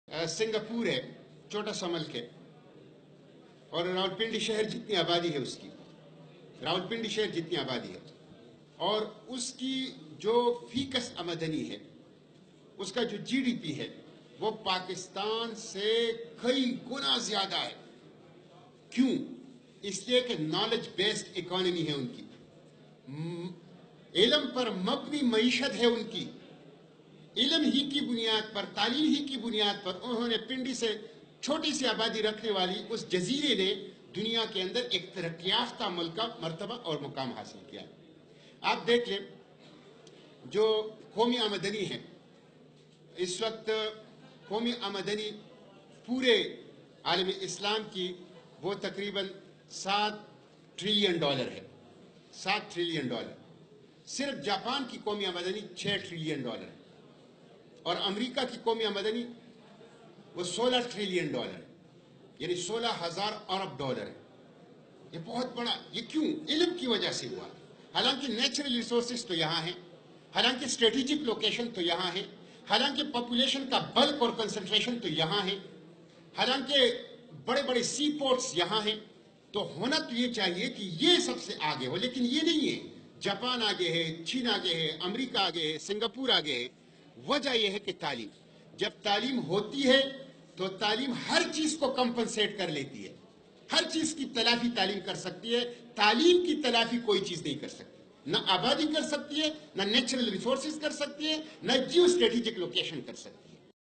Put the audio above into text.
Singapore है, छोटा सा मुल्क है, और रावलपिंडी शहर जितनी आबादी है उसकी, रावलपिंडी शहर जितनी आबादी है, और उसकी जो फीकस आमदनी है, उसका जो जीडीपी है, वो पाकिस्तान से कई गुना ज्यादा है। क्यों? इसलिए कि नॉलेज बेस्ड इकोनॉमी है उनकी, इल्म पर मबनी मईशत है उनकी। इल्म ही की बुनियाद पर, तालीम ही की बुनियाद पर उन्होंने पिंडी से छोटी सी आबादी रखने वाली उस जजीरे ने दुनिया के अंदर एक तरक्की याफ्ता मुल्क का मर्तबा और मुकाम हासिल किया। आप देख लें, जो कौमी आमदनी है इस वक्त, कौमी आमदनी पूरे आलम इस्लाम की वो तकरीबन $7 ट्रिलियन है। $7 ट्रिलियन। सिर्फ जापान की कौमी आमदनी $6 ट्रिलियन है, और अमेरिका की कौमी आमदनी वो $16 ट्रिलियन है, यानी 16,000 अरब डॉलर है। ये बहुत बड़ा, ये क्यों? इल्म की वजह से हुआ। हालांकि नेचुरल रिसोर्सेज तो यहाँ है, हालांकि स्ट्रेटेजिक लोकेशन तो यहाँ है, हालांकि पॉपुलेशन का बल्क और कंसंट्रेशन तो यहाँ है, हालांकि बड़े बड़े सी पोर्ट्स यहाँ हैं, तो होना तो ये चाहिए कि ये सबसे आगे हो, लेकिन ये नहीं है। जापान आगे है, चीन आगे है, अमेरिका आगे है, सिंगापुर आगे है। वजह यह है कि तालीम, जब तालीम होती है तो तालीम हर चीज को कंपनसेट कर लेती है, हर चीज की तलाफी तालीम कर सकती है। तालीम की तलाफी कोई चीज नहीं कर सकती, ना आबादी कर सकती है, ना नेचुरल रिसोर्सेज कर सकती है, ना जियो स्ट्रेटेजिक लोकेशन कर सकती है।